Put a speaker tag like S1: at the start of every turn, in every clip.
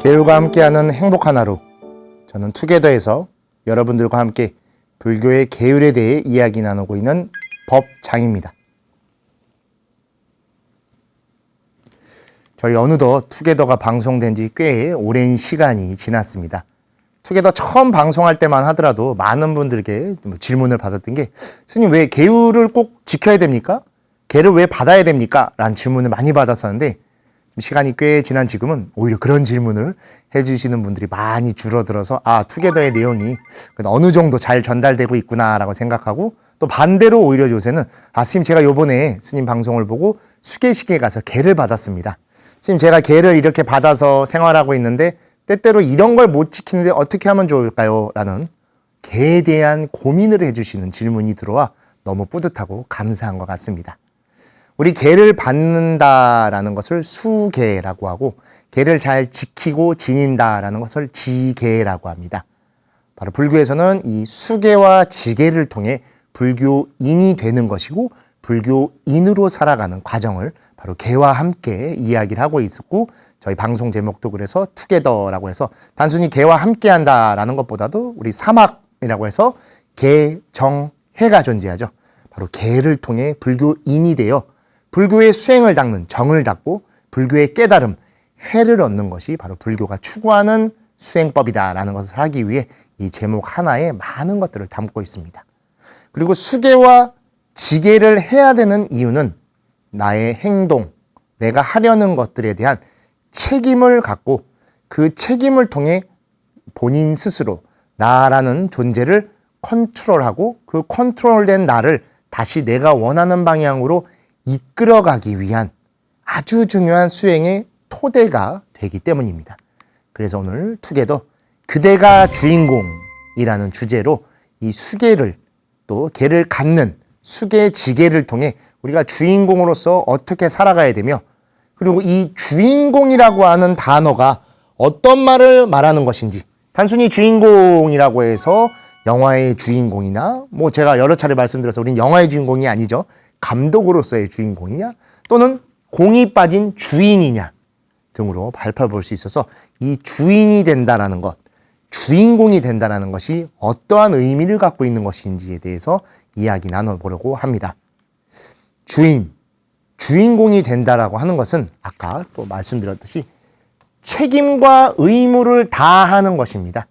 S1: 계율과 함께하는 행복한 하루, 저는 투게더에서 여러분들과 함께 불교의 계율에 대해 이야기 나누고 있는 법장입니다. 저희 어느덧 투게더가 방송된 지 꽤 오랜 시간이 지났습니다. 투게더 처음 방송할 때만 하더라도 많은 분들에게 질문을 받았던 게, 스님 왜 계율을 꼭 지켜야 됩니까? 계를 왜 받아야 됩니까? 라는 질문을 많이 받았었는데, 시간이 꽤 지난 지금은 오히려 그런 질문을 해주시는 분들이 많이 줄어들어서 투게더의 내용이 어느 정도 잘 전달되고 있구나라고 생각하고, 또 반대로 오히려 요새는 스님 제가 요번에 스님 방송을 보고 수계식에 가서 계를 받았습니다. 스님 제가 계를 이렇게 받아서 생활하고 있는데 때때로 이런 걸 못 지키는데 어떻게 하면 좋을까요? 라는 계에 대한 고민을 해주시는 질문이 들어와 너무 뿌듯하고 감사한 것 같습니다. 우리 계를 받는다라는 것을 수계라고 하고, 계를 잘 지키고 지닌다라는 것을 지계라고 합니다. 바로 불교에서는 이 수계와 지계를 통해 불교인이 되는 것이고, 불교인으로 살아가는 과정을 바로 계와 함께 이야기를 하고 있었고, 저희 방송 제목도 그래서 투게더라고 해서 단순히 계와 함께 한다라는 것보다도 우리 사막이라고 해서 계, 정, 해가 존재하죠. 바로 계를 통해 불교인이 되어 불교의 수행을 닦는 정을 닦고 불교의 깨달음, 해를 얻는 것이 바로 불교가 추구하는 수행법이다라는 것을 하기 위해 이 제목 하나에 많은 것들을 담고 있습니다. 그리고 수계와 지계를 해야 되는 이유는 나의 행동, 내가 하려는 것들에 대한 책임을 갖고 그 책임을 통해 본인 스스로 나라는 존재를 컨트롤하고 그 컨트롤된 나를 다시 내가 원하는 방향으로 이끌어가기 위한 아주 중요한 수행의 토대가 되기 때문입니다. 그래서 오늘 투게더 그대가 주인공이라는 주제로 이 수계를 또 계를 갖는 수계 지계를 통해 우리가 주인공으로서 어떻게 살아가야 되며, 그리고 이 주인공이라고 하는 단어가 어떤 말을 말하는 것인지, 단순히 주인공이라고 해서 영화의 주인공이나 제가 여러 차례 말씀드려서 우린 영화의 주인공이 아니죠. 감독으로서의 주인공이냐 또는 공이 빠진 주인이냐 등으로 살펴볼 수 있어서 이 주인이 된다라는 것, 주인공이 된다라는 것이 어떠한 의미를 갖고 있는 것인지에 대해서 이야기 나눠보려고 합니다. 주인공이 된다라고 하는 것은 아까 또 말씀드렸듯이 책임과 의무를 다하는 것입니다.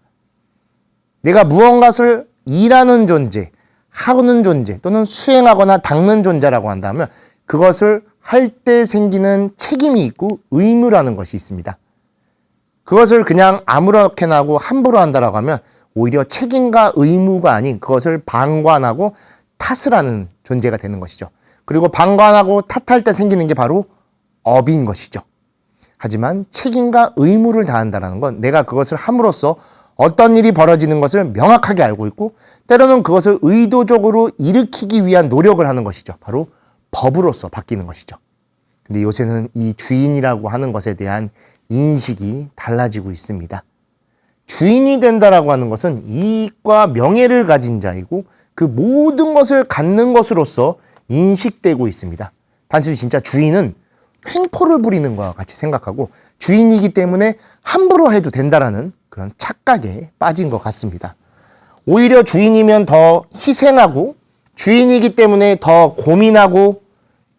S1: 내가 무언가를 일하는 존재, 하는 존재 또는 수행하거나 닦는 존재라고 한다면 그것을 할 때 생기는 책임이 있고 의무라는 것이 있습니다. 그것을 그냥 아무렇게나 하고 함부로 한다라고 하면 오히려 책임과 의무가 아닌 그것을 방관하고 탓을 하는 존재가 되는 것이죠. 그리고 방관하고 탓할 때 생기는 게 바로 업인 것이죠. 하지만 책임과 의무를 다한다는 건 내가 그것을 함으로써 어떤 일이 벌어지는 것을 명확하게 알고 있고, 때로는 그것을 의도적으로 일으키기 위한 노력을 하는 것이죠. 바로 법으로서 바뀌는 것이죠. 근데 요새는 이 주인이라고 하는 것에 대한 인식이 달라지고 있습니다. 주인이 된다라고 하는 것은 이익과 명예를 가진 자이고 그 모든 것을 갖는 것으로서 인식되고 있습니다. 단순히 진짜 주인은 횡포를 부리는 것과 같이 생각하고 주인이기 때문에 함부로 해도 된다라는 그런 착각에 빠진 것 같습니다. 오히려 주인이면 더 희생하고 주인이기 때문에 더 고민하고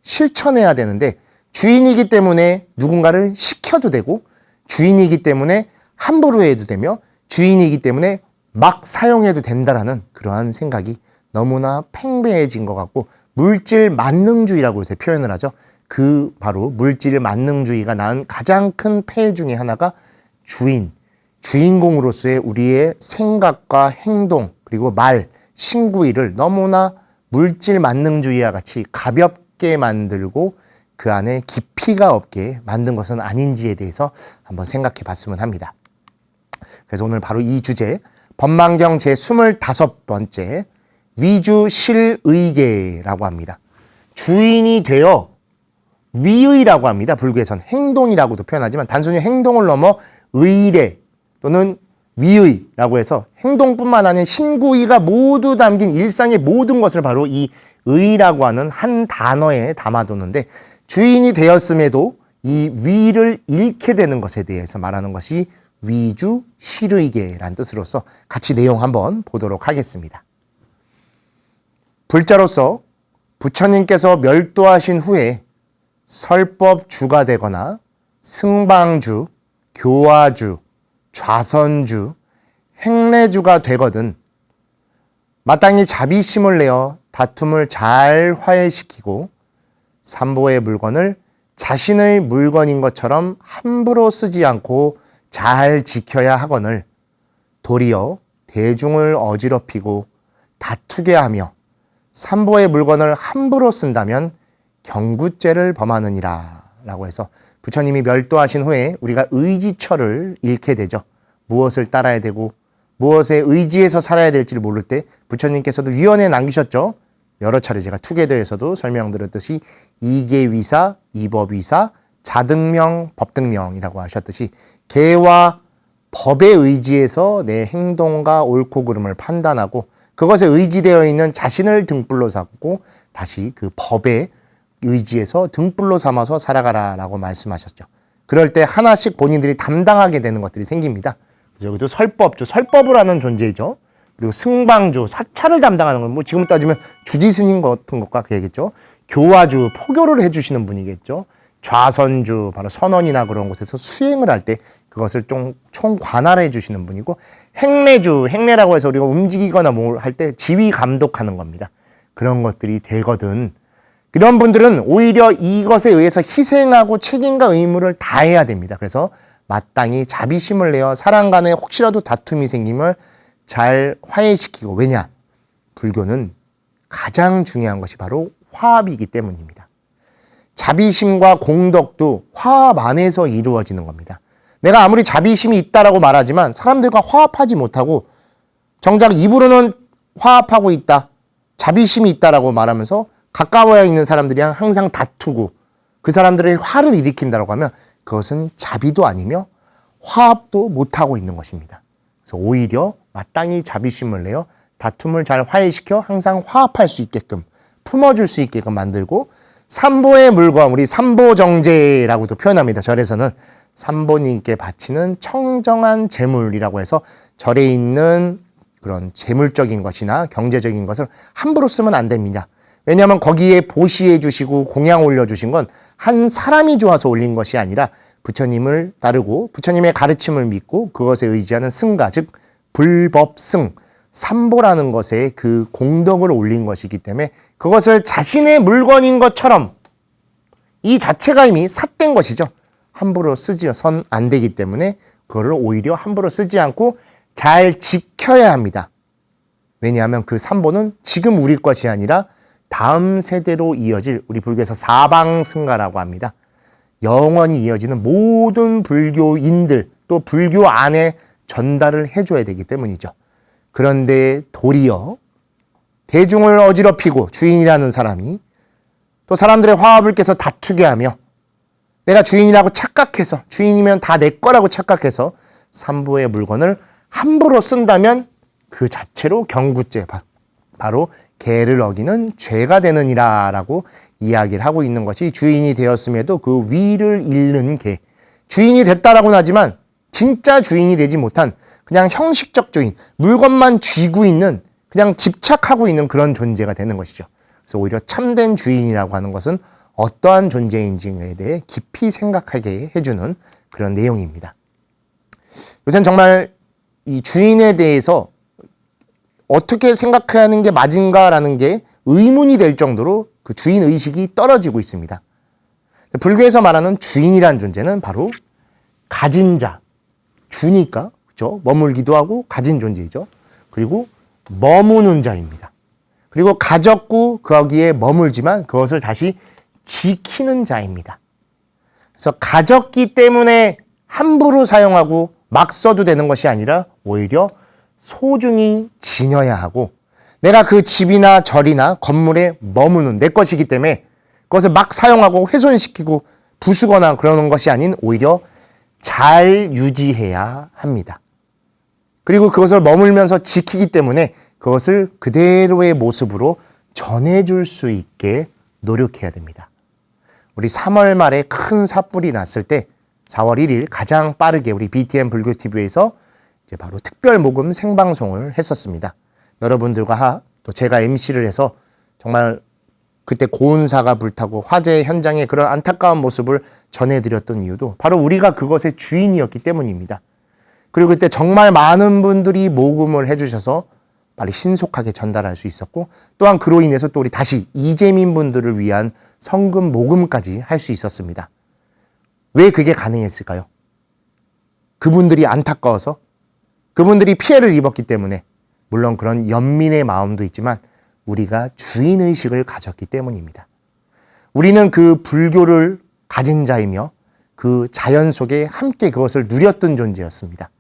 S1: 실천해야 되는데, 주인이기 때문에 누군가를 시켜도 되고 주인이기 때문에 함부로 해도 되며 주인이기 때문에 막 사용해도 된다라는 그러한 생각이 너무나 팽배해진 것 같고, 물질 만능주의라고 요새 표현을 하죠. 그 바로 물질 만능주의가 낳은 가장 큰 폐해 중에 하나가 주인공으로서의 우리의 생각과 행동 그리고 말, 신구일을 너무나 물질 만능주의와 같이 가볍게 만들고 그 안에 깊이가 없게 만든 것은 아닌지에 대해서 한번 생각해 봤으면 합니다. 그래서 오늘 바로 이 주제, 법망경 제25번째 위주실의계라고 합니다. 주인이 되어 위의라고 합니다. 불교에서는 행동이라고도 표현하지만 단순히 행동을 넘어 의례 또는 위의라고 해서 행동뿐만 아니라 신구의가 모두 담긴 일상의 모든 것을 바로 이 의라고 하는 한 단어에 담아두는데, 주인이 되었음에도 이 위를 잃게 되는 것에 대해서 말하는 것이 위주 실의계란 뜻으로서 같이 내용 한번 보도록 하겠습니다. 불자로서 부처님께서 멸도하신 후에 설법주가 되거나 승방주, 교화주, 좌선주, 행례주가 되거든 마땅히 자비심을 내어 다툼을 잘 화해시키고 삼보의 물건을 자신의 물건인 것처럼 함부로 쓰지 않고 잘 지켜야 하거늘 도리어 대중을 어지럽히고 다투게 하며 삼보의 물건을 함부로 쓴다면 경구죄를 범하느니라 라고 해서 부처님이 멸도하신 후에 우리가 의지처를 잃게 되죠. 무엇을 따라야 되고 무엇에 의지해서 살아야 될지를 모를 때 부처님께서도 위원에 남기셨죠. 여러 차례 제가 투게더에서도 설명드렸듯이 이계위사, 이법위사, 자등명, 법등명이라고 하셨듯이 계와 법에 의지해서 내 행동과 옳고 그름을 판단하고 그것에 의지되어 있는 자신을 등불로 삼고 다시 그 법에 의지해서 등불로 삼아서 살아가라라고 말씀하셨죠. 그럴 때 하나씩 본인들이 담당하게 되는 것들이 생깁니다. 여기도 설법주, 설법을 하는 존재이죠. 그리고 승방주, 사찰을 담당하는 건 뭐 지금 따지면 주지스님 같은 것과 그얘기겠죠. 교화주, 포교를 해주시는 분이겠죠. 좌선주, 바로 선원이나 그런 곳에서 수행을 할 때 그것을 좀 총관할해 주시는 분이고, 행례주, 행례라고 해서 우리가 움직이거나 뭘 할 때 지휘 감독하는 겁니다. 그런 것들이 되거든. 그런 분들은 오히려 이것에 의해서 희생하고 책임과 의무를 다해야 됩니다. 그래서 마땅히 자비심을 내어 사람 간에 혹시라도 다툼이 생기면 잘 화해시키고, 왜냐? 불교는 가장 중요한 것이 바로 화합이기 때문입니다. 자비심과 공덕도 화합 안에서 이루어지는 겁니다. 내가 아무리 자비심이 있다라고 말하지만 사람들과 화합하지 못하고 정작 입으로는 화합하고 있다, 자비심이 있다라고 말하면서 가까워야 있는 사람들이랑 항상 다투고 그 사람들의 화를 일으킨다라고 하면 그것은 자비도 아니며 화합도 못하고 있는 것입니다. 그래서 오히려 마땅히 자비심을 내어 다툼을 잘 화해시켜 항상 화합할 수 있게끔 품어줄 수 있게끔 만들고, 삼보의 물건, 우리 삼보정제라고도 표현합니다. 절에서는 삼보님께 바치는 청정한 재물이라고 해서 절에 있는 그런 재물적인 것이나 경제적인 것을 함부로 쓰면 안 됩니다. 왜냐하면 거기에 보시해 주시고 공양 올려주신 건 한 사람이 좋아서 올린 것이 아니라 부처님을 따르고 부처님의 가르침을 믿고 그것에 의지하는 승가, 즉 불법승, 삼보라는 것에 그 공덕을 올린 것이기 때문에 그것을 자신의 물건인 것처럼, 이 자체가 이미 삿된 것이죠. 함부로 쓰지선 안 되기 때문에 그거를 오히려 함부로 쓰지 않고 잘 지켜야 합니다. 왜냐하면 그 삼보는 지금 우리 것이 아니라 다음 세대로 이어질, 우리 불교에서 사방승가라고 합니다. 영원히 이어지는 모든 불교인들, 또 불교 안에 전달을 해줘야 되기 때문이죠. 그런데 도리어 대중을 어지럽히고, 주인이라는 사람이 또 사람들의 화합을 깨서 다투게 하며 내가 주인이라고 착각해서, 주인이면 다 내 거라고 착각해서 삼보의 물건을 함부로 쓴다면 그 자체로 경구죄, 바로 계를 어기는 죄가 되느니라 라고 이야기를 하고 있는 것이, 주인이 되었음에도 그 위를 잃는 개, 주인이 됐다라고는 하지만 진짜 주인이 되지 못한 그냥 형식적 주인, 물건만 쥐고 있는, 그냥 집착하고 있는 그런 존재가 되는 것이죠. 그래서 오히려 참된 주인이라고 하는 것은 어떠한 존재인지에 대해 깊이 생각하게 해주는 그런 내용입니다. 요새는 정말 이 주인에 대해서 어떻게 생각해야 하는 게 맞은가라는 게 의문이 될 정도로 그 주인 의식이 떨어지고 있습니다. 불교에서 말하는 주인이란 존재는 바로 가진 자, 주니까, 그렇죠? 머물기도 하고 가진 존재이죠. 그리고 머무는 자입니다. 그리고 가졌고 거기에 머물지만 그것을 다시 지키는 자입니다. 그래서 가졌기 때문에 함부로 사용하고 막 써도 되는 것이 아니라 오히려 소중히 지녀야 하고, 내가 그 집이나 절이나 건물에 머무는 내 것이기 때문에 그것을 막 사용하고 훼손시키고 부수거나 그러는 것이 아닌 오히려 잘 유지해야 합니다. 그리고 그것을 머물면서 지키기 때문에 그것을 그대로의 모습으로 전해줄 수 있게 노력해야 됩니다. 우리 3월 말에 큰 산불이 났을 때 4월 1일 가장 빠르게 우리 BTN 불교TV에서 이제 바로 특별 모금 생방송을 했었습니다. 여러분들과 또 제가 MC를 해서 정말 그때 고운사가 불타고 화재 현장의 그런 안타까운 모습을 전해드렸던 이유도 바로 우리가 그것의 주인이었기 때문입니다. 그리고 그때 정말 많은 분들이 모금을 해주셔서 빨리 신속하게 전달할 수 있었고, 또한 그로 인해서 또 우리 다시 이재민 분들을 위한 성금 모금까지 할 수 있었습니다. 왜 그게 가능했을까요? 그분들이 안타까워서, 그분들이 피해를 입었기 때문에, 물론 그런 연민의 마음도 있지만 우리가 주인의식을 가졌기 때문입니다. 우리는 그 불교를 가진 자이며 그 자연 속에 함께 그것을 누렸던 존재였습니다.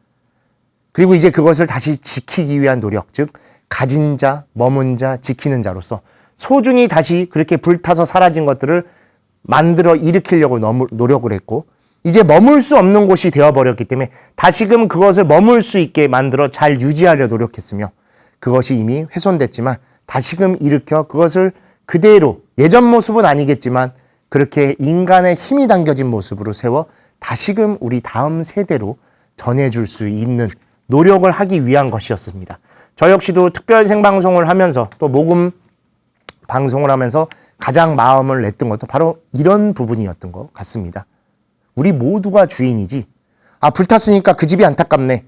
S1: 그리고 이제 그것을 다시 지키기 위한 노력, 즉 가진 자, 머문 자, 지키는 자로서 소중히 다시 그렇게 불타서 사라진 것들을 만들어 일으키려고 노력을 했고, 이제 머물 수 없는 곳이 되어버렸기 때문에 다시금 그것을 머물 수 있게 만들어 잘 유지하려 노력했으며, 그것이 이미 훼손됐지만 다시금 일으켜 그것을 그대로 예전 모습은 아니겠지만 그렇게 인간의 힘이 담겨진 모습으로 세워 다시금 우리 다음 세대로 전해줄 수 있는 노력을 하기 위한 것이었습니다. 저 역시도 특별 생방송을 하면서 또 모금 방송을 하면서 가장 마음을 냈던 것도 바로 이런 부분이었던 것 같습니다. 우리 모두가 주인이지, 불탔으니까 그 집이 안타깝네,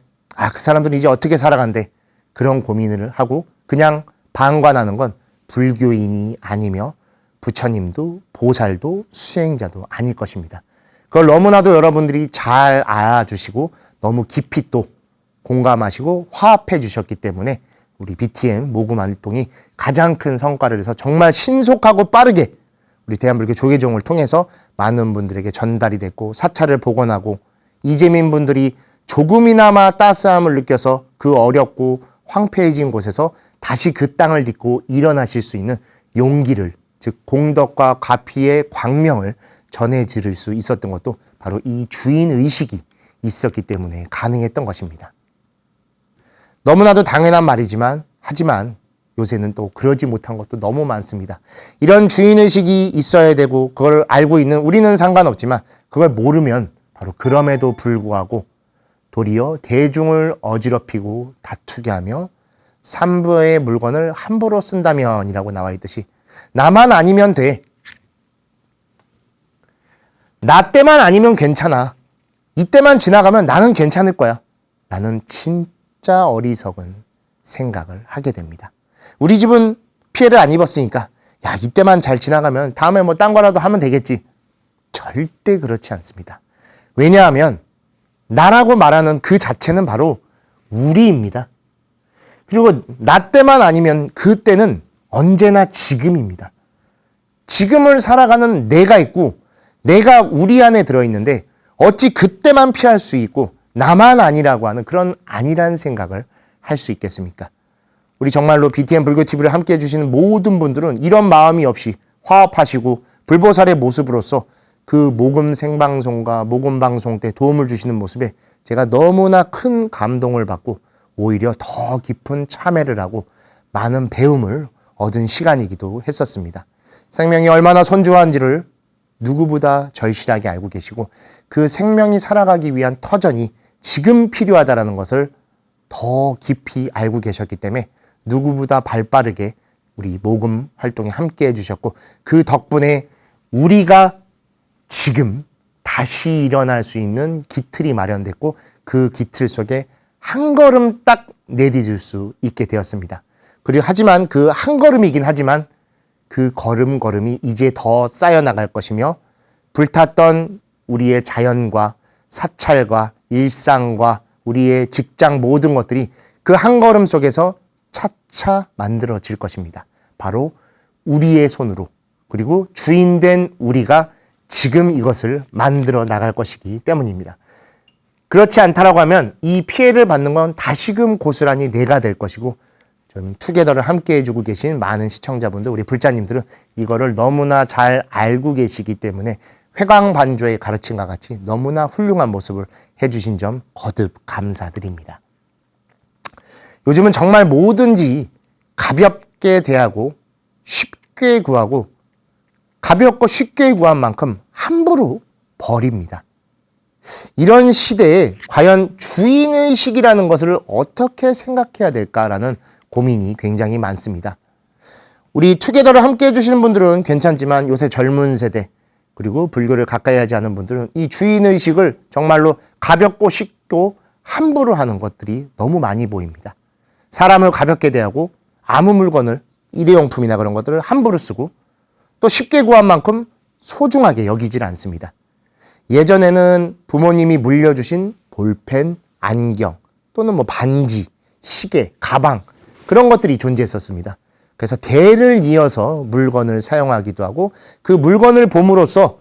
S1: 그 사람들은 이제 어떻게 살아간대, 그런 고민을 하고 그냥 방관하는 건 불교인이 아니며 부처님도 보살도 수행자도 아닐 것입니다. 그걸 너무나도 여러분들이 잘 알아주시고 너무 깊이 또 공감하시고 화합해 주셨기 때문에 우리 BTN 모금 활동이 가장 큰 성과를 내서 정말 신속하고 빠르게 우리 대한불교 조계종을 통해서 많은 분들에게 전달이 됐고, 사찰을 복원하고 이재민 분들이 조금이나마 따스함을 느껴서 그 어렵고 황폐해진 곳에서 다시 그 땅을 딛고 일어나실 수 있는 용기를, 즉 공덕과 과피의 광명을 전해드릴 수 있었던 것도 바로 이 주인의식이 있었기 때문에 가능했던 것입니다. 너무나도 당연한 말이지만, 하지만 요새는 또 그러지 못한 것도 너무 많습니다. 이런 주인의식이 있어야 되고 그걸 알고 있는 우리는 상관없지만, 그걸 모르면 바로 그럼에도 불구하고 도리어 대중을 어지럽히고 다투게 하며 삼부의 물건을 함부로 쓴다면이라고 나와 있듯이, 나만 아니면 돼, 나 때만 아니면 괜찮아, 이때만 지나가면 나는 괜찮을 거야 라는 진짜 어리석은 생각을 하게 됩니다. 우리 집은 피해를 안 입었으니까 이때만 잘 지나가면 다음에 뭐 딴 거라도 하면 되겠지. 절대 그렇지 않습니다. 왜냐하면 나라고 말하는 그 자체는 바로 우리입니다. 그리고 나 때만 아니면 그 때는 언제나 지금입니다. 지금을 살아가는 내가 있고 내가 우리 안에 들어있는데 어찌 그때만 피할 수 있고 나만 아니라고 하는 그런 아니란 생각을 할 수 있겠습니까? 우리 정말로 BTN 불교TV를 함께 해주시는 모든 분들은 이런 마음이 없이 화합하시고 불보살의 모습으로서 그 모금 생방송과 모금 방송 때 도움을 주시는 모습에 제가 너무나 큰 감동을 받고 오히려 더 깊은 참회를 하고 많은 배움을 얻은 시간이기도 했었습니다. 생명이 얼마나 소중한지를 누구보다 절실하게 알고 계시고 그 생명이 살아가기 위한 터전이 지금 필요하다는 것을 더 깊이 알고 계셨기 때문에 누구보다 발빠르게 우리 모금 활동에 함께 해주셨고, 그 덕분에 우리가 지금 다시 일어날 수 있는 기틀이 마련됐고 그 기틀 속에 한 걸음 딱 내딛을 수 있게 되었습니다. 그리고 하지만 그 한 걸음이긴 하지만 그 걸음걸음이 이제 더 쌓여나갈 것이며, 불탔던 우리의 자연과 사찰과 일상과 우리의 직장 모든 것들이 그 한 걸음 속에서 차차 만들어질 것입니다. 바로 우리의 손으로, 그리고 주인된 우리가 지금 이것을 만들어 나갈 것이기 때문입니다. 그렇지 않다라고 하면 이 피해를 받는 건 다시금 고스란히 내가 될 것이고, 좀 투게더를 함께 해주고 계신 많은 시청자분들, 우리 불자님들은 이거를 너무나 잘 알고 계시기 때문에 회광반조의 가르침과 같이 너무나 훌륭한 모습을 해주신 점 거듭 감사드립니다. 요즘은 정말 뭐든지 가볍게 대하고 쉽게 구하고 가볍고 쉽게 구한 만큼 함부로 버립니다. 이런 시대에 과연 주인의식이라는 것을 어떻게 생각해야 될까라는 고민이 굉장히 많습니다. 우리 투게더를 함께 해주시는 분들은 괜찮지만 요새 젊은 세대 그리고 불교를 가까이 하지 않은 분들은 이 주인의식을 정말로 가볍고 쉽고 함부로 하는 것들이 너무 많이 보입니다. 사람을 가볍게 대하고 아무 물건을 일회용품이나 그런 것들을 함부로 쓰고 또 쉽게 구한 만큼 소중하게 여기질 않습니다. 예전에는 부모님이 물려주신 볼펜, 안경 또는 뭐 반지, 시계, 가방 그런 것들이 존재했었습니다. 그래서 대를 이어서 물건을 사용하기도 하고 그 물건을 봄으로써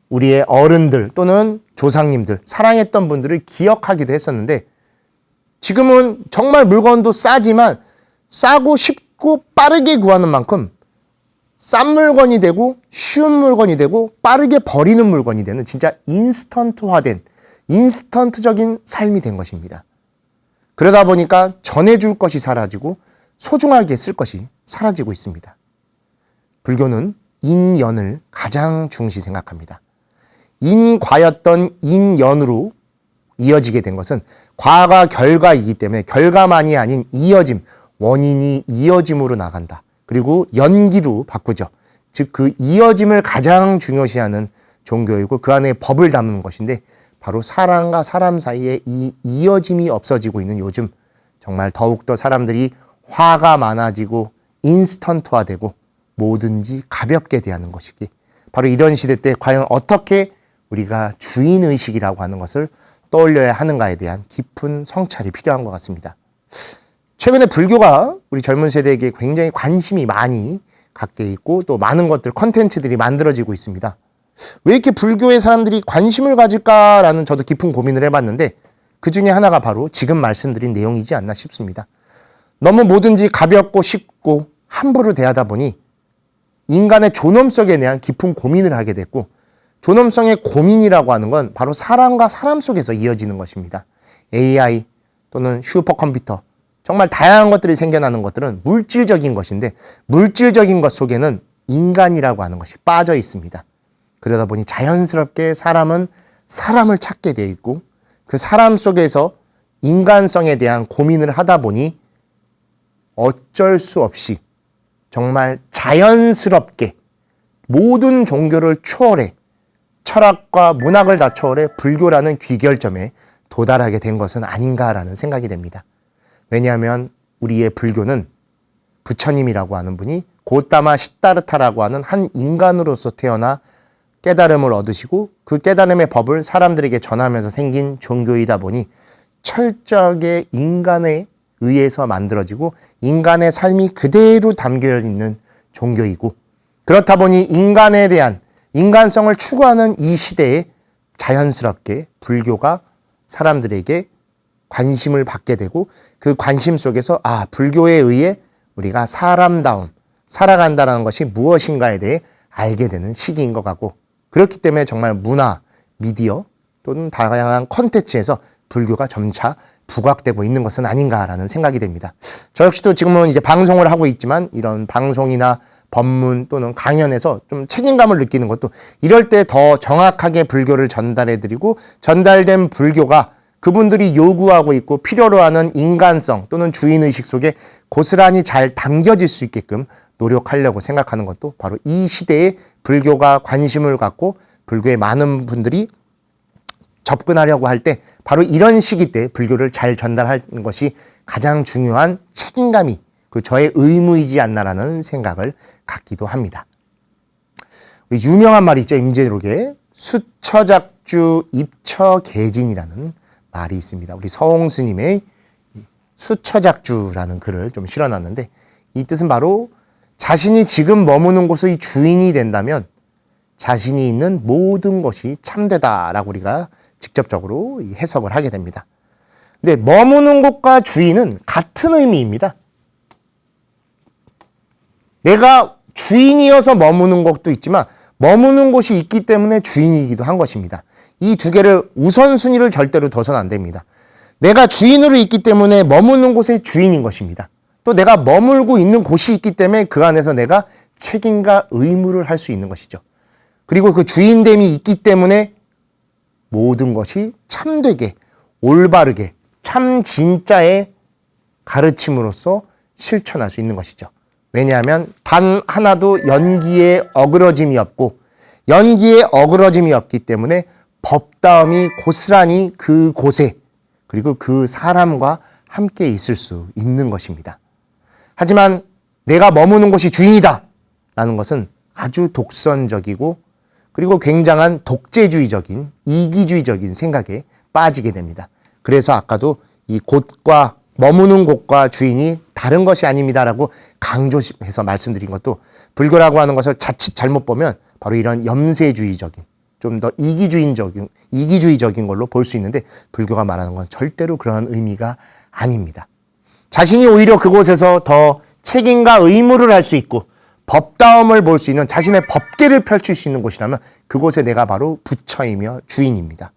S1: 우리의 어른들 또는 조상님들, 사랑했던 분들을 기억하기도 했었는데 지금은 정말 물건도 싸지만 싸고 쉽고 빠르게 구하는 만큼 싼 물건이 되고 쉬운 물건이 되고 빠르게 버리는 물건이 되는 진짜 인스턴트화된 인스턴트적인 삶이 된 것입니다. 그러다 보니까 전해줄 것이 사라지고 소중하게 쓸 것이 사라지고 있습니다. 불교는 인연을 가장 중시 생각합니다. 인과였던 인연으로 이어지게 된 것은 과가 결과이기 때문에 결과만이 아닌 이어짐, 원인이 이어짐으로 나간다. 그리고 연기로 바꾸죠. 즉 그 이어짐을 가장 중요시하는 종교이고 그 안에 법을 담는 것인데 바로 사람과 사람 사이에 이 이어짐이 없어지고 있는 요즘 정말 더욱더 사람들이 화가 많아지고 인스턴트화되고 뭐든지 가볍게 대하는 것이기 바로 이런 시대 때 과연 어떻게 우리가 주인의식이라고 하는 것을 떠올려야 하는가에 대한 깊은 성찰이 필요한 것 같습니다. 최근에 불교가 우리 젊은 세대에게 굉장히 관심이 많이 갖게 있고 또 많은 것들, 컨텐츠들이 만들어지고 있습니다. 왜 이렇게 불교에 사람들이 관심을 가질까라는 저도 깊은 고민을 해봤는데 그 중에 하나가 바로 지금 말씀드린 내용이지 않나 싶습니다. 너무 뭐든지 가볍고 쉽고 함부로 대하다 보니 인간의 존엄성에 대한 깊은 고민을 하게 됐고 존엄성의 고민이라고 하는 건 바로 사람과 사람 속에서 이어지는 것입니다. AI 또는 슈퍼컴퓨터 정말 다양한 것들이 생겨나는 것들은 물질적인 것인데 물질적인 것 속에는 인간이라고 하는 것이 빠져 있습니다. 그러다 보니 자연스럽게 사람은 사람을 찾게 되어 있고 그 사람 속에서 인간성에 대한 고민을 하다 보니 어쩔 수 없이 정말 자연스럽게 모든 종교를 초월해 철학과 문학을 다 초월해 불교라는 귀결점에 도달하게 된 것은 아닌가라는 생각이 됩니다. 왜냐하면 우리의 불교는 부처님이라고 하는 분이 고타마 시다르타라고 하는 한 인간으로서 태어나 깨달음을 얻으시고 그 깨달음의 법을 사람들에게 전하면서 생긴 종교이다 보니 철저하게 인간에 의해서 만들어지고 인간의 삶이 그대로 담겨 있는 종교이고 그렇다 보니 인간에 대한 인간성을 추구하는 이 시대에 자연스럽게 불교가 사람들에게 관심을 받게 되고 그 관심 속에서 불교에 의해 우리가 사람다움, 살아간다는 것이 무엇인가에 대해 알게 되는 시기인 것 같고 그렇기 때문에 정말 문화, 미디어 또는 다양한 콘텐츠에서 불교가 점차 부각되고 있는 것은 아닌가라는 생각이 됩니다. 저 역시도 지금은 이제 방송을 하고 있지만 이런 방송이나 법문 또는 강연에서 좀 책임감을 느끼는 것도 이럴 때 더 정확하게 불교를 전달해드리고 전달된 불교가 그분들이 요구하고 있고 필요로 하는 인간성 또는 주인의식 속에 고스란히 잘 담겨질 수 있게끔 노력하려고 생각하는 것도 바로 이 시대에 불교가 관심을 갖고 불교에 많은 분들이 접근하려고 할 때 바로 이런 시기 때 불교를 잘 전달하는 것이 가장 중요한 책임감이 그 저의 의무이지 않나라는 생각을 갖기도 합니다. 우리 유명한 말이 있죠. 임재록에 수처작주 입처계진이라는 말이 있습니다. 우리 서홍 스님의 수처작주라는 글을 좀 실어놨는데 이 뜻은 바로 자신이 지금 머무는 곳의 주인이 된다면 자신이 있는 모든 것이 참되다라고 우리가 직접적으로 해석을 하게 됩니다. 근데 머무는 곳과 주인은 같은 의미입니다. 내가 주인이어서 머무는 곳도 있지만 머무는 곳이 있기 때문에 주인이기도 한 것입니다. 이 두 개를 우선순위를 절대로 둬서는 안 됩니다. 내가 주인으로 있기 때문에 머무는 곳의 주인인 것입니다. 또 내가 머물고 있는 곳이 있기 때문에 그 안에서 내가 책임과 의무를 할 수 있는 것이죠. 그리고 그 주인됨이 있기 때문에 모든 것이 참되게, 올바르게, 참 진짜의 가르침으로써 실천할 수 있는 것이죠. 왜냐하면 단 하나도 연기에 어그러짐이 없고 연기에 어그러짐이 없기 때문에 법다움이 고스란히 그곳에 그리고 그 사람과 함께 있을 수 있는 것입니다. 하지만 내가 머무는 곳이 주인이다 라는 것은 아주 독선적이고 그리고 굉장한 독재주의적인 이기주의적인 생각에 빠지게 됩니다. 그래서 아까도 이 곳과 머무는 곳과 주인이 다른 것이 아닙니다라고 강조해서 말씀드린 것도 불교라고 하는 것을 자칫 잘못 보면 바로 이런 염세주의적인 좀 더 이기주의적인 걸로 볼 수 있는데 불교가 말하는 건 절대로 그런 의미가 아닙니다. 자신이 오히려 그곳에서 더 책임과 의무를 할 수 있고 법다움을 볼 수 있는 자신의 법계를 펼칠 수 있는 곳이라면 그곳에 내가 바로 부처이며 주인입니다.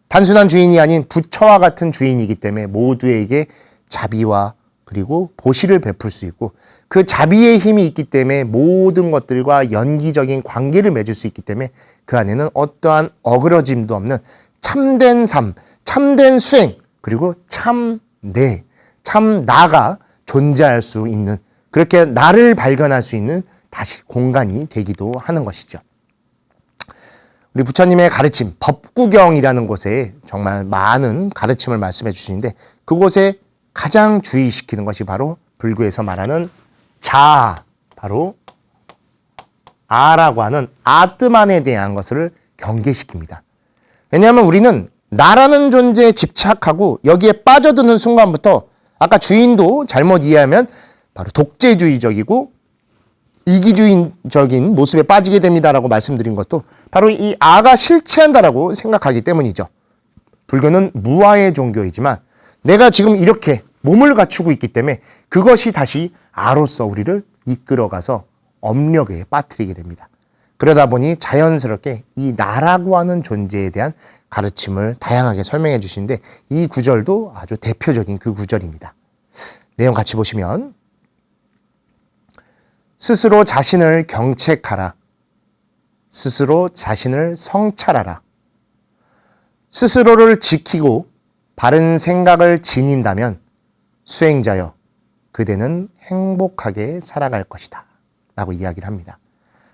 S1: 단순한 주인이 아닌 부처와 같은 주인이기 때문에 모두에게 자비와 그리고 보시를 베풀 수 있고 그 자비의 힘이 있기 때문에 모든 것들과 연기적인 관계를 맺을 수 있기 때문에 그 안에는 어떠한 어그러짐도 없는 참된 삶, 참된 수행, 그리고 참내, 참나가 존재할 수 있는 그렇게 나를 발견할 수 있는 다시 공간이 되기도 하는 것이죠. 우리 부처님의 가르침, 법구경이라는 곳에 정말 많은 가르침을 말씀해 주시는데 그곳에 가장 주의시키는 것이 바로 불교에서 말하는 자, 바로 아라고 하는 아뜨만에 대한 것을 경계시킵니다. 왜냐하면 우리는 나라는 존재에 집착하고 여기에 빠져드는 순간부터 아까 주인도 잘못 이해하면 바로 독재주의적이고 이기주의적인 모습에 빠지게 됩니다라고 말씀드린 것도 바로 이 아가 실체한다라고 생각하기 때문이죠. 불교는 무아의 종교이지만 내가 지금 이렇게 몸을 갖추고 있기 때문에 그것이 다시 아로서 우리를 이끌어가서 업력에 빠뜨리게 됩니다. 그러다 보니 자연스럽게 이 나라고 하는 존재에 대한 가르침을 다양하게 설명해 주시는데 이 구절도 아주 대표적인 그 구절입니다. 내용 같이 보시면 스스로 자신을 경책하라. 스스로 자신을 성찰하라. 스스로를 지키고 바른 생각을 지닌다면 수행자여 그대는 행복하게 살아갈 것이다 라고 이야기를 합니다.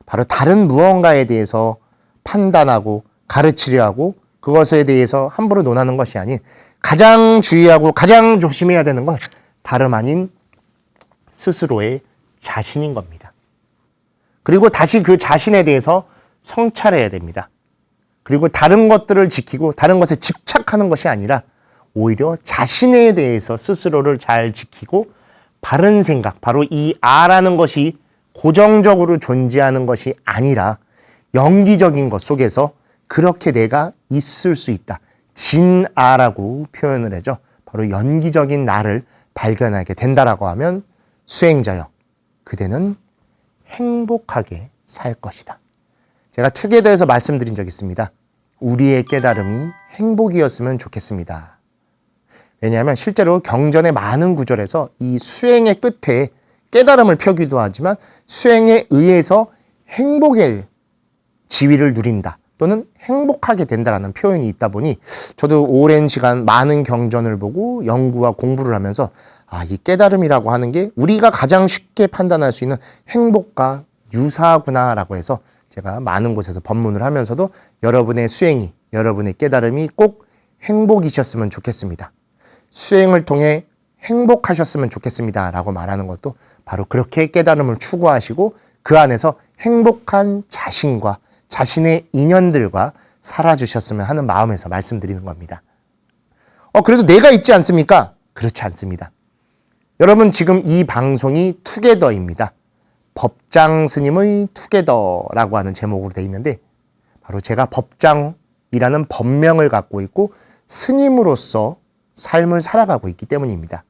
S1: 바로 다른 무언가에 대해서 판단하고 가르치려 하고 그것에 대해서 함부로 논하는 것이 아닌 가장 주의하고 가장 조심해야 되는 건 다름 아닌 스스로의 자신인 겁니다. 그리고 다시 그 자신에 대해서 성찰해야 됩니다. 그리고 다른 것들을 지키고 다른 것에 집착하는 것이 아니라 오히려 자신에 대해서 스스로를 잘 지키고 바른 생각, 바로 이 아라는 것이 고정적으로 존재하는 것이 아니라 연기적인 것 속에서 그렇게 내가 있을 수 있다. 진아라고 표현을 해죠. 바로 연기적인 나를 발견하게 된다라고 하면 수행자여, 그대는 행복하게 살 것이다. 제가 투게더에서 말씀드린 적이 있습니다. 우리의 깨달음이 행복이었으면 좋겠습니다. 왜냐하면 실제로 경전의 많은 구절에서 이 수행의 끝에 깨달음을 펴기도 하지만 수행에 의해서 행복의 지위를 누린다 또는 행복하게 된다라는 표현이 있다 보니 저도 오랜 시간 많은 경전을 보고 연구와 공부를 하면서 이 깨달음이라고 하는 게 우리가 가장 쉽게 판단할 수 있는 행복과 유사구나라고 해서 제가 많은 곳에서 법문을 하면서도 여러분의 수행이, 여러분의 깨달음이 꼭 행복이셨으면 좋겠습니다. 수행을 통해 행복하셨으면 좋겠습니다 라고 말하는 것도 바로 그렇게 깨달음을 추구하시고 그 안에서 행복한 자신과 자신의 인연들과 살아주셨으면 하는 마음에서 말씀드리는 겁니다. 그래도 내가 있지 않습니까? 그렇지 않습니다. 여러분 지금 이 방송이 투게더입니다. 법장 스님의 투게더라고 하는 제목으로 되어 있는데 바로 제가 법장이라는 법명을 갖고 있고 스님으로서 삶을 살아가고 있기 때문입니다.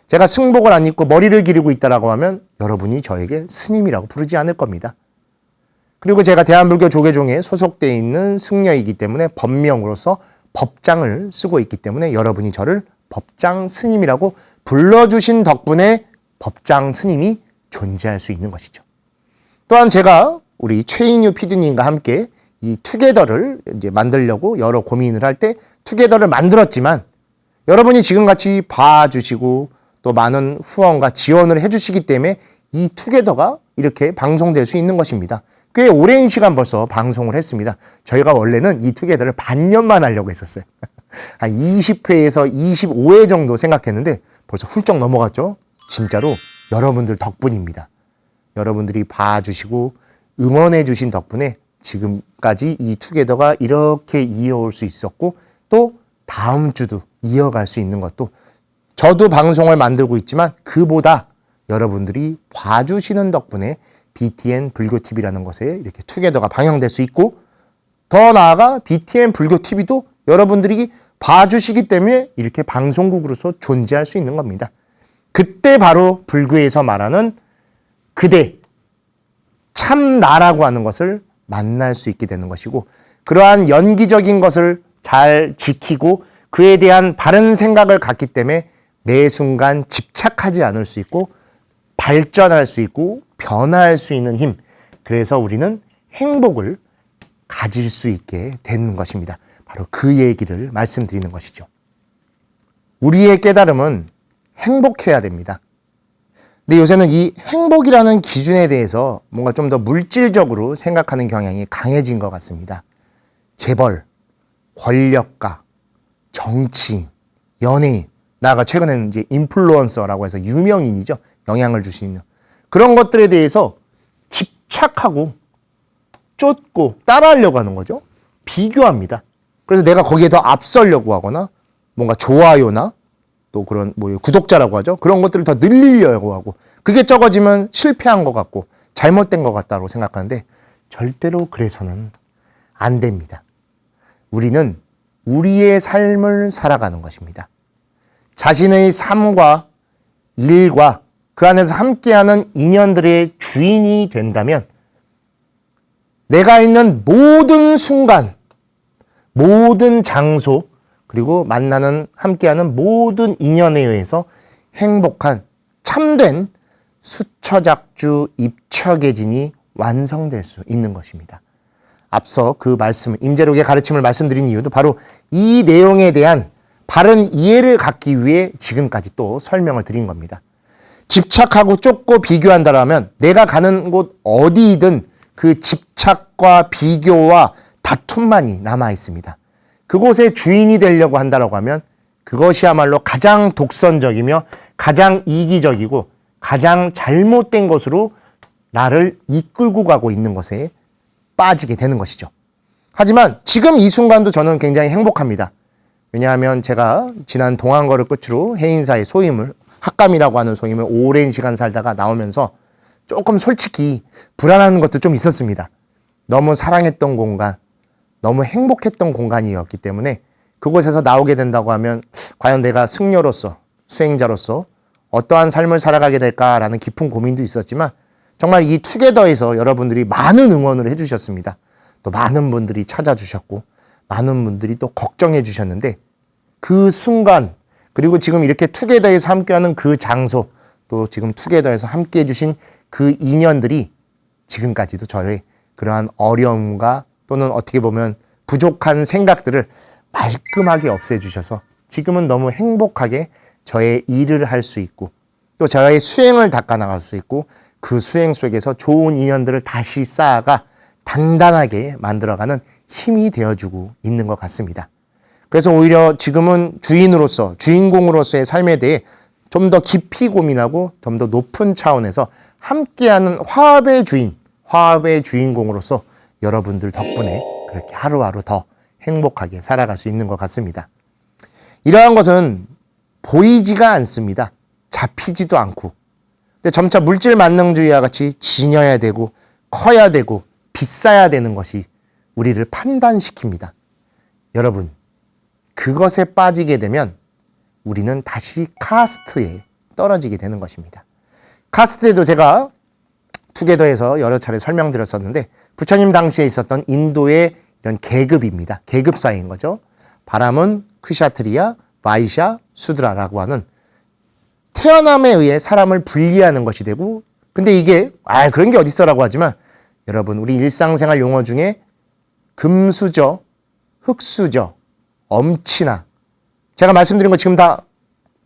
S1: 제가 승복을 안 입고 머리를 기르고 있다라고 하면 여러분이 저에게 스님이라고 부르지 않을 겁니다. 그리고 제가 대한불교 조계종에 소속되어 있는 승려이기 때문에 법명으로서 법장을 쓰고 있기 때문에 여러분이 저를 법장 스님이라고 불러주신 덕분에 법장 스님이 존재할 수 있는 것이죠. 또한 제가 우리 최인유 PD님과 함께 이 투게더를 이제 만들려고 여러 고민을 할 때 투게더를 만들었지만 여러분이 지금같이 봐주시고 또 많은 후원과 지원을 해주시기 때문에 이 투게더가 이렇게 방송될 수 있는 것입니다. 꽤 오랜 시간 벌써 방송을 했습니다. 저희가 원래는 이 투게더를 반년만 하려고 했었어요. 한 20회에서 25회 정도 생각했는데 벌써 훌쩍 넘어갔죠. 진짜로 여러분들 덕분입니다. 여러분들이 봐주시고 응원해 주신 덕분에 지금까지 이 투게더가 이렇게 이어올 수 있었고 또 다음 주도 이어갈 수 있는 것도 저도 방송을 만들고 있지만 그보다 여러분들이 봐주시는 덕분에 BTN 불교TV라는 것에 이렇게 투게더가 방영될 수 있고 더 나아가 BTN 불교TV도 여러분들이 봐주시기 때문에 이렇게 방송국으로서 존재할 수 있는 겁니다. 그때 바로 불교에서 말하는 그대, 참 나라고 하는 것을 만날 수 있게 되는 것이고 그러한 연기적인 것을 잘 지키고 그에 대한 바른 생각을 갖기 때문에 매 순간 집착하지 않을 수 있고 발전할 수 있고 변화할 수 있는 힘. 그래서 우리는 행복을 가질 수 있게 되는 것입니다. 바로 그 얘기를 말씀드리는 것이죠. 우리의 깨달음은 행복해야 됩니다. 근데 요새는 이 행복이라는 기준에 대해서 뭔가 좀 더 물질적으로 생각하는 경향이 강해진 것 같습니다. 재벌, 권력가, 정치인, 연예인, 나아가 최근에는 이제 인플루언서라고 해서 유명인이죠. 영향을 줄 수 있는 그런 것들에 대해서 집착하고 쫓고 따라하려고 하는 거죠. 비교합니다. 그래서 내가 거기에 더 앞서려고 하거나 뭔가 좋아요나 또 그런 뭐 구독자라고 하죠. 그런 것들을 더 늘리려고 하고 그게 적어지면 실패한 것 같고 잘못된 것 같다고 생각하는데 절대로 그래서는 안 됩니다. 우리는 우리의 삶을 살아가는 것입니다. 자신의 삶과 일과 그 안에서 함께하는 인연들의 주인이 된다면 내가 있는 모든 순간, 모든 장소, 그리고 만나는 함께하는 모든 인연에 의해서 행복한 참된 수처작주 입처계진이 완성될 수 있는 것입니다. 앞서 그 말씀, 임재록의 가르침을 말씀드린 이유도 바로 이 내용에 대한 바른 이해를 갖기 위해 지금까지 또 설명을 드린 겁니다. 집착하고 쫓고 비교한다라면 내가 가는 곳 어디이든 그 집착과 비교와 다툼만이 남아 있습니다. 그곳의 주인이 되려고 한다고 하면 그것이야말로 가장 독선적이며 가장 이기적이고 가장 잘못된 것으로 나를 이끌고 가고 있는 것에 빠지게 되는 것이죠. 하지만 지금 이 순간도 저는 굉장히 행복합니다. 왜냐하면 제가 지난 동안거를 끝으로 해인사의 소임을 학감이라고 하는 소임을 오랜 시간 살다가 나오면서 조금 솔직히 불안한 것도 좀 있었습니다. 너무 사랑했던 공간, 너무 행복했던 공간이었기 때문에 그곳에서 나오게 된다고 하면 과연 내가 승려로서, 수행자로서 어떠한 삶을 살아가게 될까라는 깊은 고민도 있었지만 정말 이 투게더에서 여러분들이 많은 응원을 해주셨습니다. 또 많은 분들이 찾아주셨고 많은 분들이 또 걱정해 주셨는데 그 순간 그리고 지금 이렇게 투게더에서 함께하는 그 장소 또 지금 투게더에서 함께해 주신 그 인연들이 지금까지도 저의 그러한 어려움과 또는 어떻게 보면 부족한 생각들을 말끔하게 없애주셔서 지금은 너무 행복하게 저의 일을 할 수 있고 또 저의 수행을 닦아나갈 수 있고 그 수행 속에서 좋은 인연들을 다시 쌓아가 단단하게 만들어가는 힘이 되어주고 있는 것 같습니다. 그래서 오히려 지금은 주인으로서, 주인공으로서의 삶에 대해 좀 더 깊이 고민하고 좀 더 높은 차원에서 함께하는 화합의 주인, 화합의 주인공으로서 여러분들 덕분에 그렇게 하루하루 더 행복하게 살아갈 수 있는 것 같습니다. 이러한 것은 보이지가 않습니다. 잡히지도 않고. 근데 점차 물질 만능주의와 같이 지녀야 되고 커야 되고 비싸야 되는 것이 우리를 판단시킵니다. 여러분, 그것에 빠지게 되면 우리는 다시 카스트에 떨어지게 되는 것입니다. 카스트에도 제가 투게더에서 여러 차례 설명드렸었는데 부처님 당시에 있었던 인도의 이런 계급입니다. 계급 사이인 거죠. 바람은 크샤트리아, 바이샤, 수드라라고 하는 태어남에 의해 사람을 분리하는 것이 되고 근데 이게 그런 게 어딨어라고 하지만 여러분 우리 일상생활 용어 중에 금수저, 흙수저, 엄친아. 제가 말씀드린 거 지금 다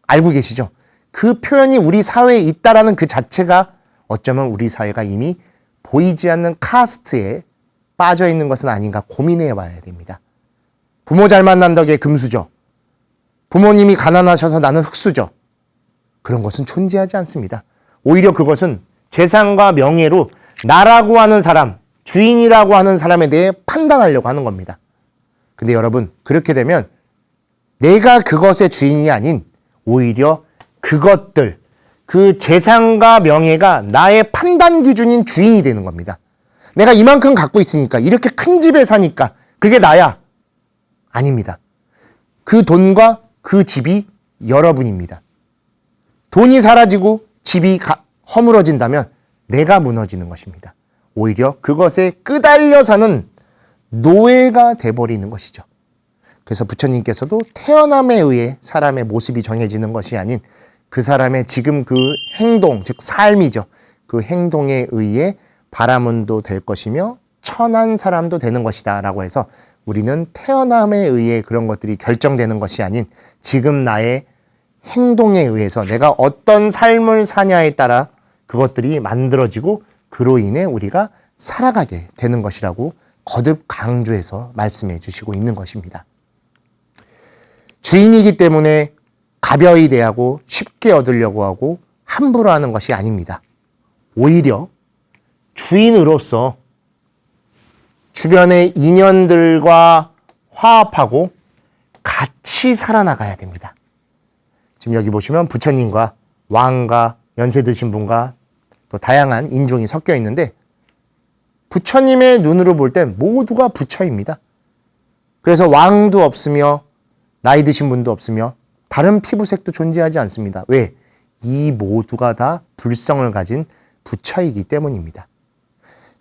S1: 알고 계시죠? 그 표현이 우리 사회에 있다라는 그 자체가 어쩌면 우리 사회가 이미 보이지 않는 카스트에 빠져 있는 것은 아닌가 고민해 봐야 됩니다. 부모 잘 만난 덕에 금수저, 부모님이 가난하셔서 나는 흙수저, 그런 것은 존재하지 않습니다. 오히려 그것은 재산과 명예로 나라고 하는 사람, 주인이라고 하는 사람에 대해 판단하려고 하는 겁니다. 근데 여러분, 그렇게 되면 내가 그것의 주인이 아닌 오히려 그것들, 그 재산과 명예가 나의 판단 기준인 주인이 되는 겁니다. 내가 이만큼 갖고 있으니까, 이렇게 큰 집에 사니까 그게 나야. 아닙니다. 그 돈과 그 집이 여러분입니다. 돈이 사라지고 집이 허물어진다면 내가 무너지는 것입니다. 오히려 그것에 끄달려 사는 노예가 돼버리는 것이죠. 그래서 부처님께서도 태어남에 의해 사람의 모습이 정해지는 것이 아닌 그 사람의 지금 그 행동, 즉 삶이죠. 그 행동에 의해 바라문도 될 것이며 천한 사람도 되는 것이다 라고 해서 우리는 태어남에 의해 그런 것들이 결정되는 것이 아닌 지금 나의 행동에 의해서 내가 어떤 삶을 사냐에 따라 그것들이 만들어지고 그로 인해 우리가 살아가게 되는 것이라고 거듭 강조해서 말씀해 주시고 있는 것입니다. 주인이기 때문에 가벼이 대하고 쉽게 얻으려고 하고 함부로 하는 것이 아닙니다. 오히려 주인으로서 주변의 인연들과 화합하고 같이 살아나가야 됩니다. 지금 여기 보시면 부처님과 왕과 연세 드신 분과 또 다양한 인종이 섞여 있는데 부처님의 눈으로 볼 땐 모두가 부처입니다. 그래서 왕도 없으며 나이 드신 분도 없으며 다른 피부색도 존재하지 않습니다. 왜? 이 모두가 다 불성을 가진 부처이기 때문입니다.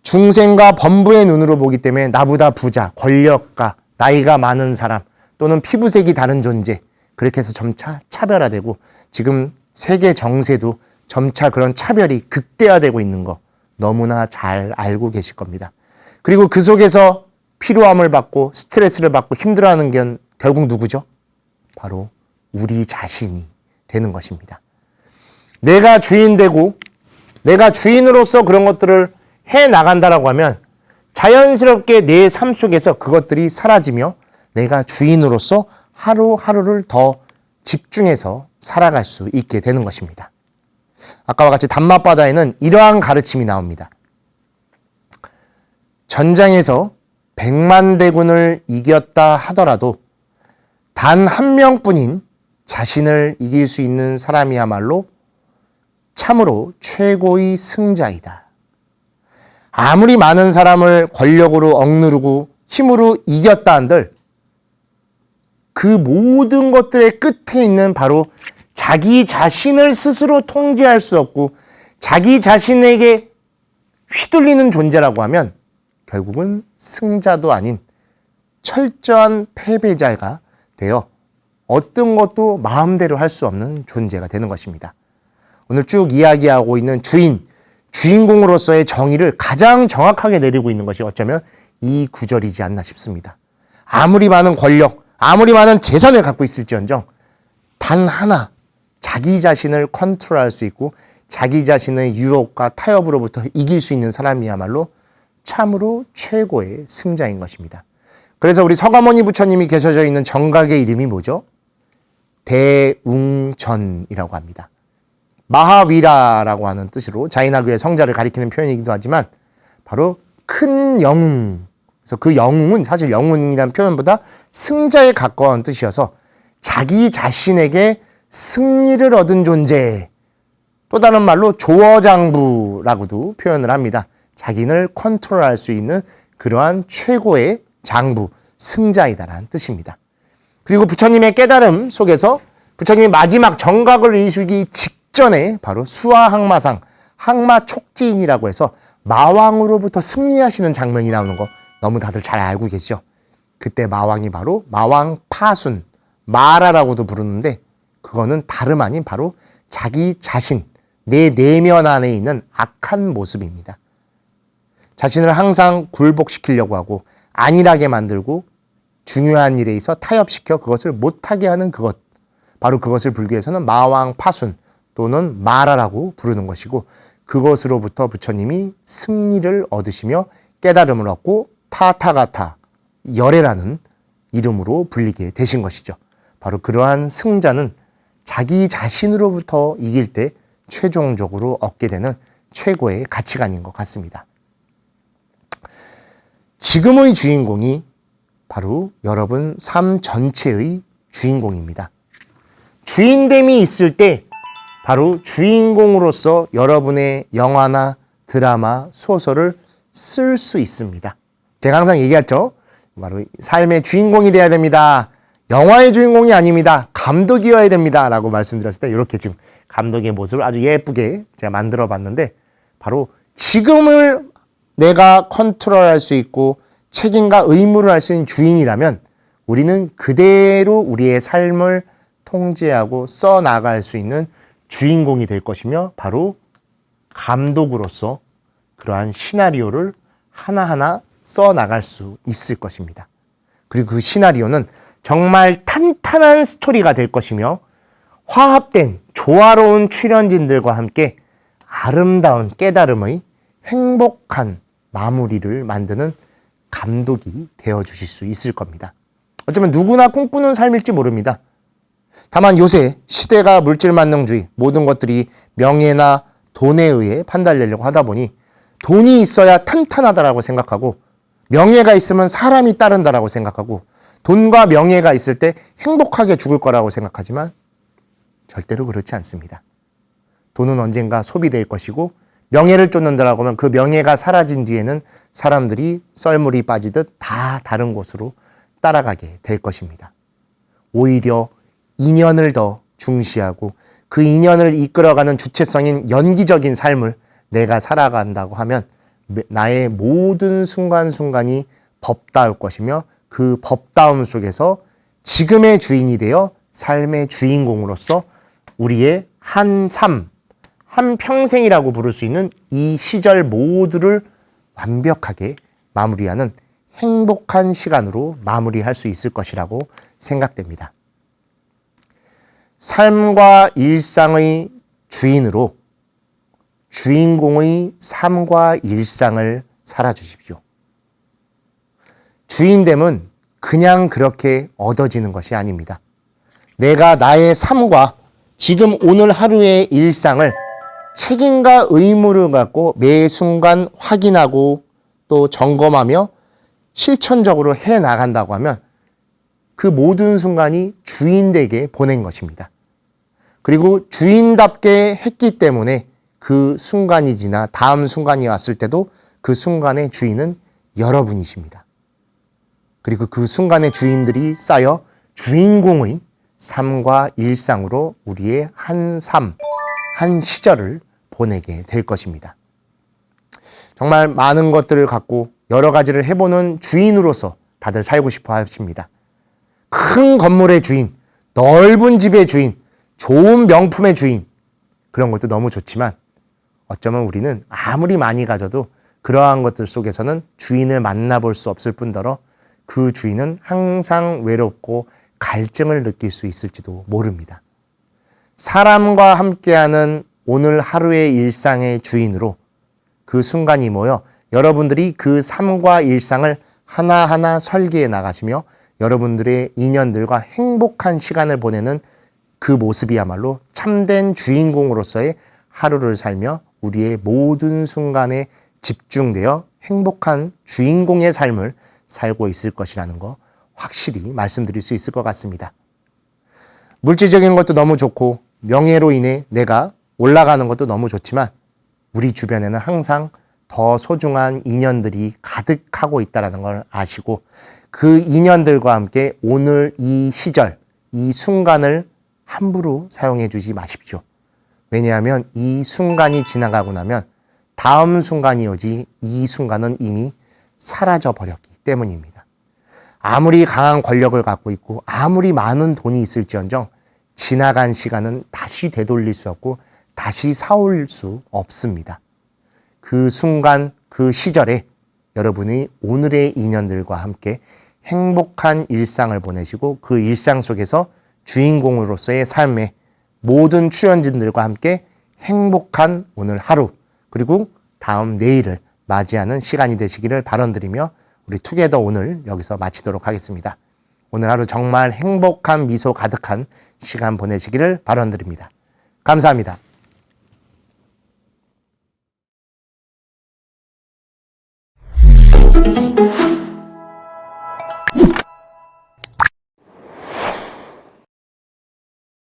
S1: 중생과 범부의 눈으로 보기 때문에 나보다 부자, 권력가, 나이가 많은 사람 또는 피부색이 다른 존재 그렇게 해서 점차 차별화되고 지금 세계 정세도 점차 그런 차별이 극대화되고 있는 거 너무나 잘 알고 계실 겁니다. 그리고 그 속에서 피로함을 받고 스트레스를 받고 힘들어하는 건 결국 누구죠? 바로 우리 자신이 되는 것입니다. 내가 주인 되고 내가 주인으로서 그런 것들을 해 나간다라고 하면 자연스럽게 내 삶 속에서 그것들이 사라지며 내가 주인으로서 하루하루를 더 집중해서 살아갈 수 있게 되는 것입니다. 아까와 같이 담마바다에는 이러한 가르침이 나옵니다. 전장에서 100만 대군을 이겼다 하더라도 단 한 명뿐인 자신을 이길 수 있는 사람이야말로 참으로 최고의 승자이다. 아무리 많은 사람을 권력으로 억누르고 힘으로 이겼다 한들 그 모든 것들의 끝에 있는 바로 자기 자신을 스스로 통제할 수 없고 자기 자신에게 휘둘리는 존재라고 하면 결국은 승자도 아닌 철저한 패배자가 되어 어떤 것도 마음대로 할 수 없는 존재가 되는 것입니다. 오늘 쭉 이야기하고 있는 주인공으로서의 정의를 가장 정확하게 내리고 있는 것이 어쩌면 이 구절이지 않나 싶습니다. 아무리 많은 권력, 아무리 많은 재산을 갖고 있을지언정 단 하나 자기 자신을 컨트롤할 수 있고 자기 자신의 유혹과 타협으로부터 이길 수 있는 사람이야말로 참으로 최고의 승자인 것입니다. 그래서 우리 서가모니 부처님이 계셔져 있는 정각의 이름이 뭐죠? 대웅전이라고 합니다. 마하위라라고 하는 뜻으로 자이나교의 성자를 가리키는 표현이기도 하지만 바로 큰 영웅. 그래서 그 영웅은 사실 영웅이라는 표현보다 승자에 가까운 뜻이어서 자기 자신에게 승리를 얻은 존재. 또 다른 말로 조어장부라고도 표현을 합니다. 자기를 컨트롤할 수 있는 그러한 최고의 장부, 승자이다라는 뜻입니다. 그리고 부처님의 깨달음 속에서 부처님이 마지막 정각을 이루기 직전에 바로 수화항마상, 항마촉지인이라고 해서 마왕으로부터 승리하시는 장면이 나오는 거 너무 다들 잘 알고 계시죠? 그때 마왕이 바로 마왕 파순, 마라라고도 부르는데 그거는 다름 아닌 바로 자기 자신, 내 내면 안에 있는 악한 모습입니다. 자신을 항상 굴복시키려고 하고 안일하게 만들고 중요한 일에 있어 타협시켜 그것을 못하게 하는 그것. 바로 그것을 불교에서는 마왕파순 또는 마라라고 부르는 것이고 그것으로부터 부처님이 승리를 얻으시며 깨달음을 얻고 타타가타, 열애라는 이름으로 불리게 되신 것이죠. 바로 그러한 승자는 자기 자신으로부터 이길 때 최종적으로 얻게 되는 최고의 가치관인 것 같습니다. 지금의 주인공이 바로 여러분 삶 전체의 주인공입니다. 주인됨이 있을 때 바로 주인공으로서 여러분의 영화나 드라마, 소설을 쓸 수 있습니다. 제가 항상 얘기했죠. 바로 삶의 주인공이 돼야 됩니다. 영화의 주인공이 아닙니다. 감독이어야 됩니다. 라고 말씀드렸을 때 이렇게 지금 감독의 모습을 아주 예쁘게 제가 만들어 봤는데 바로 지금을 내가 컨트롤할 수 있고 책임과 의무를 할 수 있는 주인이라면 우리는 그대로 우리의 삶을 통제하고 써나갈 수 있는 주인공이 될 것이며 바로 감독으로서 그러한 시나리오를 하나하나 써나갈 수 있을 것입니다. 그리고 그 시나리오는 정말 탄탄한 스토리가 될 것이며 화합된 조화로운 출연진들과 함께 아름다운 깨달음의 행복한 마무리를 만드는 감독이 되어주실 수 있을 겁니다. 어쩌면 누구나 꿈꾸는 삶일지 모릅니다. 다만 요새 시대가 물질만능주의, 모든 것들이 명예나 돈에 의해 판단되려고 하다 보니 돈이 있어야 탄탄하다라고 생각하고 명예가 있으면 사람이 따른다라고 생각하고 돈과 명예가 있을 때 행복하게 죽을 거라고 생각하지만 절대로 그렇지 않습니다. 돈은 언젠가 소비될 것이고 명예를 쫓는다라고 하면 그 명예가 사라진 뒤에는 사람들이 썰물이 빠지듯 다 다른 곳으로 따라가게 될 것입니다. 오히려 인연을 더 중시하고 그 인연을 이끌어가는 주체성인 연기적인 삶을 내가 살아간다고 하면 나의 모든 순간순간이 법다울 것이며 그 법다움 속에서 지금의 주인이 되어 삶의 주인공으로서 우리의 한 삶, 한 평생이라고 부를 수 있는 이 시절 모두를 완벽하게 마무리하는 행복한 시간으로 마무리할 수 있을 것이라고 생각됩니다. 삶과 일상의 주인으로 주인공의 삶과 일상을 살아주십시오. 주인됨은 그냥 그렇게 얻어지는 것이 아닙니다. 내가 나의 삶과 지금 오늘 하루의 일상을 책임과 의무를 갖고 매 순간 확인하고 또 점검하며 실천적으로 해 나간다고 하면 그 모든 순간이 주인에게 보낸 것입니다. 그리고 주인답게 했기 때문에 그 순간이 지나 다음 순간이 왔을 때도 그 순간의 주인은 여러분이십니다. 그리고 그 순간의 주인들이 쌓여 주인공의 삶과 일상으로 우리의 한 삶, 한 시절을 보내게 될 것입니다. 정말 많은 것들을 갖고 여러 가지를 해보는 주인으로서 다들 살고 싶어 하십니다. 큰 건물의 주인, 넓은 집의 주인, 좋은 명품의 주인, 그런 것도 너무 좋지만 어쩌면 우리는 아무리 많이 가져도 그러한 것들 속에서는 주인을 만나볼 수 없을 뿐더러 그 주인은 항상 외롭고 갈증을 느낄 수 있을지도 모릅니다. 사람과 함께하는 오늘 하루의 일상의 주인으로 그 순간이 모여 여러분들이 그 삶과 일상을 하나하나 설계해 나가시며 여러분들의 인연들과 행복한 시간을 보내는 그 모습이야말로 참된 주인공으로서의 하루를 살며 우리의 모든 순간에 집중되어 행복한 주인공의 삶을 살고 있을 것이라는 거 확실히 말씀드릴 수 있을 것 같습니다. 물질적인 것도 너무 좋고 명예로 인해 내가 올라가는 것도 너무 좋지만 우리 주변에는 항상 더 소중한 인연들이 가득하고 있다는 걸 아시고 그 인연들과 함께 오늘 이 시절, 이 순간을 함부로 사용해 주지 마십시오. 왜냐하면 이 순간이 지나가고 나면 다음 순간이 오지 이 순간은 이미 사라져 버렸기 때문입니다. 아무리 강한 권력을 갖고 있고 아무리 많은 돈이 있을지언정 지나간 시간은 다시 되돌릴 수 없고 다시 사올 수 없습니다. 그 순간, 그 시절에 여러분이 오늘의 인연들과 함께 행복한 일상을 보내시고 그 일상 속에서 주인공으로서의 삶의 모든 출연진들과 함께 행복한 오늘 하루 그리고 다음 내일을 맞이하는 시간이 되시기를 바라드리며 우리 투게더 오늘 여기서 마치도록 하겠습니다. 오늘 하루 정말 행복한 미소 가득한 시간 보내시기를 바라드립니다. 감사합니다.